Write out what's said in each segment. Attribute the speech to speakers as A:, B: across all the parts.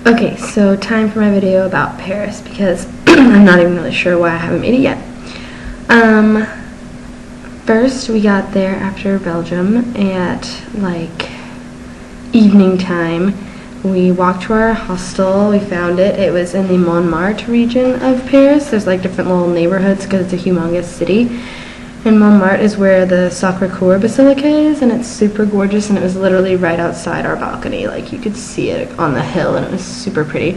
A: Okay, so time for my video about Paris because I'm not even really sure why I haven't made it yet. First we got there after Belgium at like evening time. We walked to our hostel, we found it. It was in the Montmartre region of Paris. There's like different little neighborhoods because it's a humongous city. And Montmartre is where the Sacre Coeur Basilica is, and it's super gorgeous, and it was literally right outside our balcony. Like, you could see it on the hill, and it was super pretty.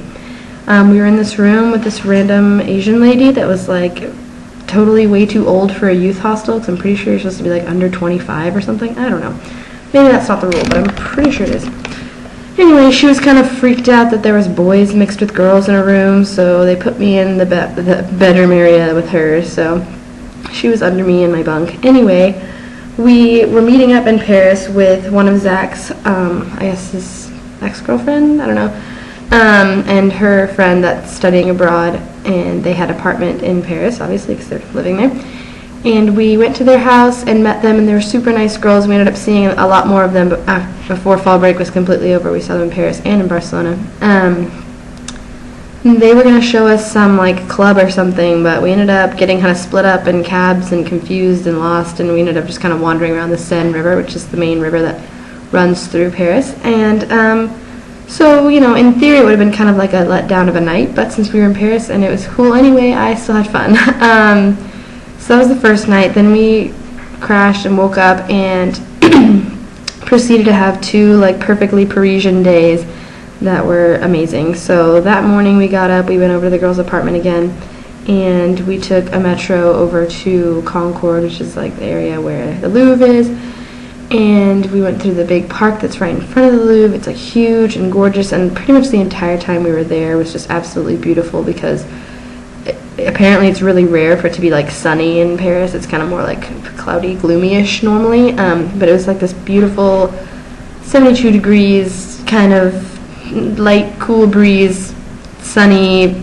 A: We were in this room with this random Asian lady that was, like, totally way too old for a youth hostel, because I'm pretty sure you're supposed to be, like, under 25 or something. I don't know. Maybe that's not the rule, but I'm pretty sure it is. Anyway, she was kind of freaked out that there was boys mixed with girls in a room, so they put me in the bedroom area with her, so she was under me in my bunk. Anyway, we were meeting up in Paris with one of Zach's, I guess his ex-girlfriend, I don't know, and her friend that's studying abroad, and they had an apartment in Paris, obviously, because they're living there. And we went to their house and met them, and they were super nice girls. We ended up seeing a lot more of them before fall break was completely over. We saw them in Paris and in Barcelona. They were going to show us some like club or something, but we ended up getting kind of split up in cabs and confused and lost, and we ended up just kind of wandering around the Seine River, which is the main river that runs through Paris. And so, you know, in theory it would have been kind of like a letdown of a night, but since we were in Paris and it was cool anyway, I still had fun. So that was the first night. Then we crashed and woke up and proceeded to have two like perfectly Parisian days that were amazing. So that morning we got up, we went over to the girls' apartment again, and we took a metro over to Concord, which is like the area where the Louvre is, and we went through the big park that's right in front of the Louvre. It's like huge and gorgeous, and pretty much the entire time we were there was just absolutely beautiful because apparently it's really rare for it to be like sunny in Paris. It's kind of more like cloudy, gloomy-ish normally, but it was like this beautiful 72 degrees kind of light, cool breeze, sunny,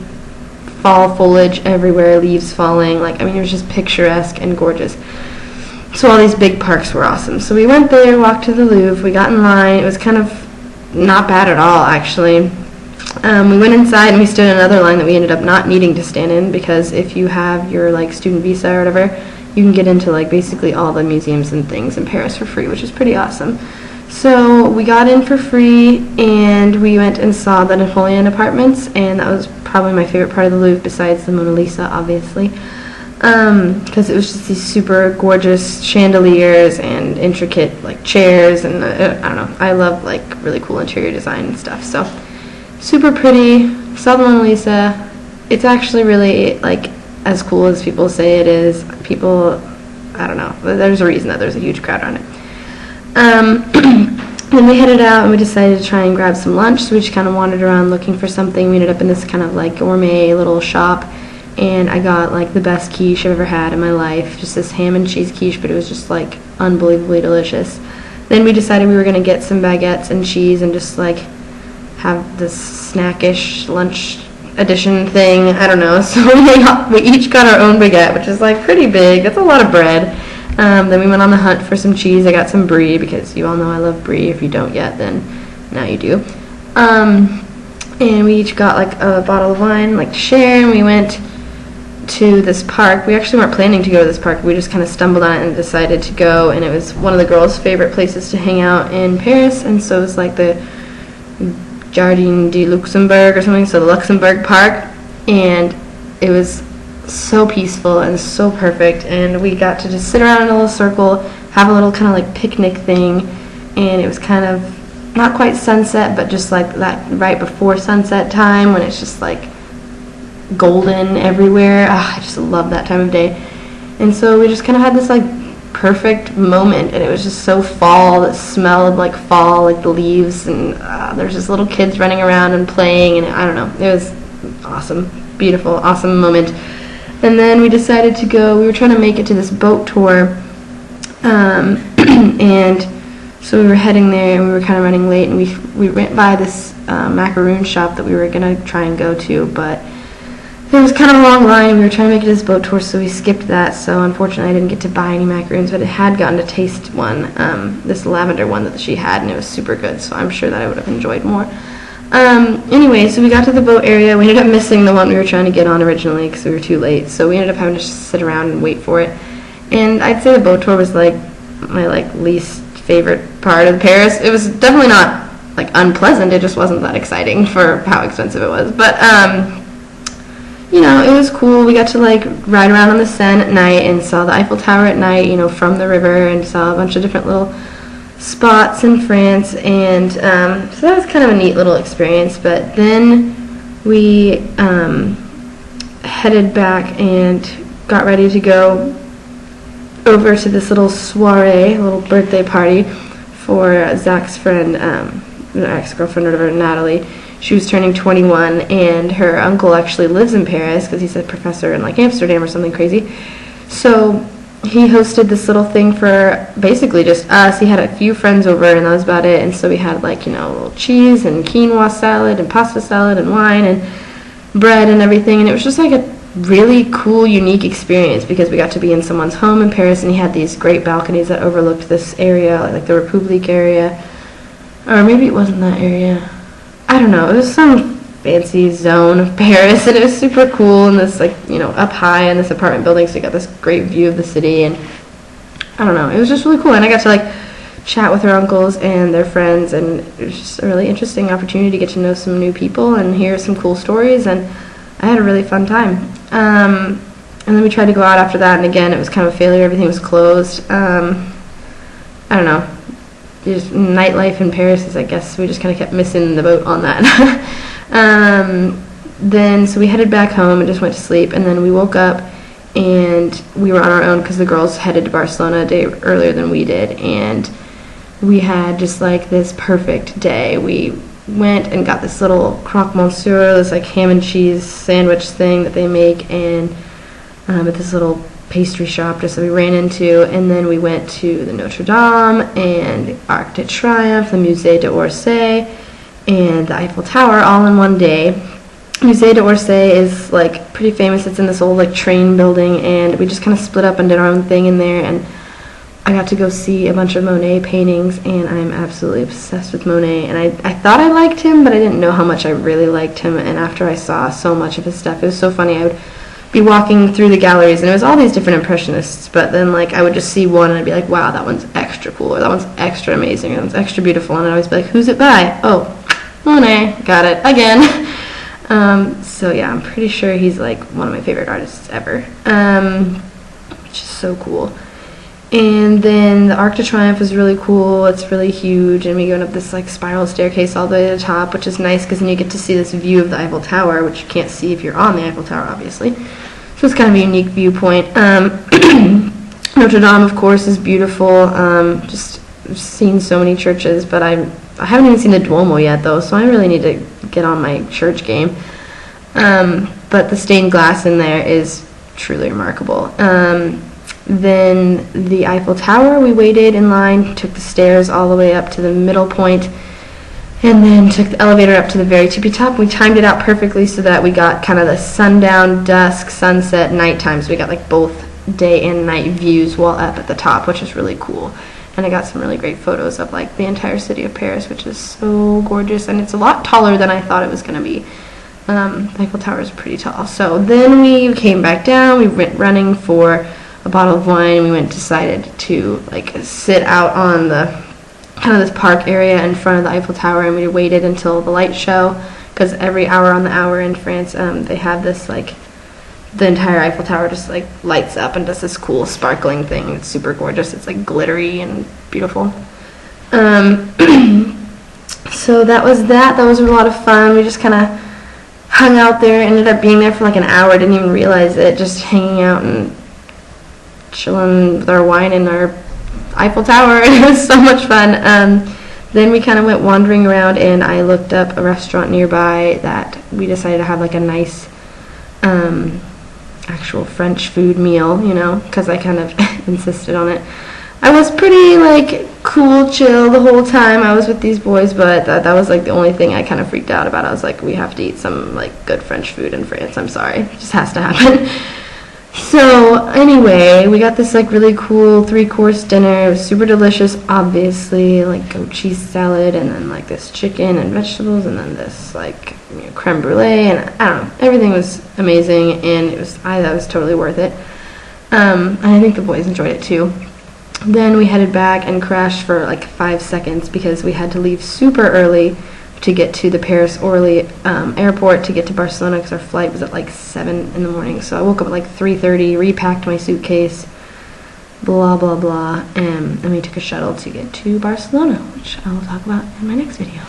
A: fall foliage everywhere, leaves falling. Like, I mean, it was just picturesque and gorgeous. So all these big parks were awesome. So we went there, walked to the Louvre, we got in line. It was kind of not bad at all, actually. We went inside and we stood in another line that we ended up not needing to stand in because if you have your like student visa or whatever, you can get into like basically all the museums and things in Paris for free, which is pretty awesome. So we got in for free, and we went and saw the Napoleon apartments, and that was probably my favorite part of the Louvre besides the Mona Lisa, obviously, because it was just these super gorgeous chandeliers and intricate like chairs, and I don't know, I love like really cool interior design and stuff, so super pretty. Saw the Mona Lisa. It's actually really like as cool as people say it is. People, I don't know, there's a reason that there's a huge crowd on it. Then we headed out and we decided to try and grab some lunch, so we just kind of wandered around looking for something. We ended up in this kind of like gourmet little shop, and I got like the best quiche I've ever had in my life, just this ham and cheese quiche, but it was just like unbelievably delicious. Then we decided we were going to get some baguettes and cheese and just like have this snackish lunch edition thing, I don't know. So we each got our own baguette, which is like pretty big. That's a lot of bread. Then we went on the hunt for some cheese. I got some brie because you all know I love brie. If you don't yet, then now you do. And we each got like a bottle of wine, like to share, and we went to this park. We actually weren't planning to go to this park. We just kind of stumbled on it and decided to go, and it was one of the girls' favorite places to hang out in Paris, and so it's like the Jardin du Luxembourg or something, so the Luxembourg Park, and it was so peaceful and so perfect, and we got to just sit around in a little circle, have a little kind of like picnic thing, and it was kind of not quite sunset, but just like that right before sunset time when it's just like golden everywhere. I just love that time of day. And so we just kind of had this like perfect moment, and it was just so fall. It smelled like fall, like the leaves, and there's just little kids running around and playing, and I don't know, it was awesome, beautiful, awesome moment. And then we decided to go, we were trying to make it to this boat tour, and so we were heading there, and we were kind of running late, and we went by this macaroon shop that we were going to try and go to, but there was kind of a long line, and we were trying to make it to this boat tour, so we skipped that. So unfortunately I didn't get to buy any macaroons, but I had gotten to taste one, this lavender one that she had, and it was super good, so I'm sure that I would have enjoyed more. Anyway, so we got to the boat area. We ended up missing the one we were trying to get on originally because we were too late. So we ended up having to just sit around and wait for it. And I'd say the boat tour was like my least favorite part of Paris. It was definitely not like unpleasant. It just wasn't that exciting for how expensive it was. But you know, it was cool. We got to like ride around on the Seine at night and saw the Eiffel Tower at night, you know, from the river, and saw a bunch of different little spots in France, and so that was kind of a neat little experience. But then we headed back and got ready to go over to this little soiree, a little birthday party for Zach's friend, ex-girlfriend or whatever, Natalie. She was turning 21, and her uncle actually lives in Paris because he's a professor in like Amsterdam or something crazy. So he hosted this little thing for basically just us. He had a few friends over, and that was about it. And so we had like, you know, a little cheese and quinoa salad and pasta salad and wine and bread and everything. And it was just like a really cool, unique experience because we got to be in someone's home in Paris, and he had these great balconies that overlooked this area, like the République area. Or maybe it wasn't that area. I don't know. It was some fancy zone of Paris, and it was super cool, and this like, you know, up high in this apartment building, so you got this great view of the city. And I don't know, it was just really cool. And I got to like chat with her uncles and their friends, and it was just a really interesting opportunity to get to know some new people and hear some cool stories, and I had a really fun time. And then we tried to go out after that, and again it was kind of a failure. Everything was closed. I don't know, just nightlife in Paris is, I guess we just kind of kept missing the boat on that. Then so we headed back home and just went to sleep, and then we woke up and we were on our own because the girls headed to Barcelona a day earlier than we did, and we had just like this perfect day. We went and got this little croque monsieur, this like ham and cheese sandwich thing that they make, and at this little pastry shop just that we ran into. And then we went to the Notre Dame and Arc de Triomphe, the Musée d'Orsay, and the Eiffel Tower all in one day. Musée d'Orsay is like pretty famous. It's in this old like train building, and we just kind of split up and did our own thing in there, and I got to go see a bunch of Monet paintings, and I'm absolutely obsessed with Monet. And I thought I liked him, but I didn't know how much I really liked him. And after I saw so much of his stuff, it was so funny. I would be walking through the galleries, and it was all these different impressionists, but then like I would just see one and I'd be like, wow, that one's extra cool, or that one's extra amazing, or that one's extra beautiful, and I'd always be like, who's it by? Oh, Monet, got it again. So yeah, I'm pretty sure he's like one of my favorite artists ever, which is so cool. And then the Arc de Triomphe is really cool. It's really huge, and we go up this like spiral staircase all the way to the top, which is nice because then you get to see this view of the Eiffel Tower, which you can't see if you're on the Eiffel Tower, obviously. So it's kind of a unique viewpoint. Notre Dame, of course, is beautiful. Just seen so many churches, but I haven't even seen the Duomo yet, though, so I really need to get on my church game. But the stained glass in there is truly remarkable. Then the Eiffel Tower, we waited in line, took the stairs all the way up to the middle point, and then took the elevator up to the very tippy top. We timed it out perfectly so that we got kind of the sundown, dusk, sunset, nighttime, so we got like both day and night views while up at the top, which is really cool. And I got some really great photos of like the entire city of Paris, which is so gorgeous, and it's a lot taller than I thought it was going to be. The Eiffel Tower is pretty tall. So then we came back down, we went running for a bottle of wine, and we decided to like sit out on the kind of this park area in front of the Eiffel Tower, and we waited until the light show, because every hour on the hour in France, they have this like, the entire Eiffel Tower just like lights up and does this cool sparkling thing. It's super gorgeous. It's like glittery and beautiful. So that was that. That was a lot of fun. We just kind of hung out there, ended up being there for like an hour, didn't even realize it, just hanging out and chilling with our wine in our Eiffel Tower. It was so much fun. Then we kind of went wandering around, and I looked up a restaurant nearby that we decided to have like a nice actual French food meal, you know, because I kind of insisted on it. I was pretty like cool, chill the whole time I was with these boys, but that was like the only thing I kind of freaked out about. I was like, we have to eat some like good French food in France. I'm sorry, it just has to happen. So anyway, we got this like really cool 3-course dinner. It was super delicious, obviously, like goat cheese salad, and then like this chicken and vegetables, and then this like creme brulee, and I don't know, everything was amazing, and I thought it was totally worth it. And I think the boys enjoyed it too. Then we headed back and crashed for like 5 seconds because we had to leave super early to get to the Paris-Orly airport to get to Barcelona because our flight was at like 7 in the morning. So I woke up at like 3:30, repacked my suitcase, blah, blah, blah, and we took a shuttle to get to Barcelona, which I will talk about in my next video.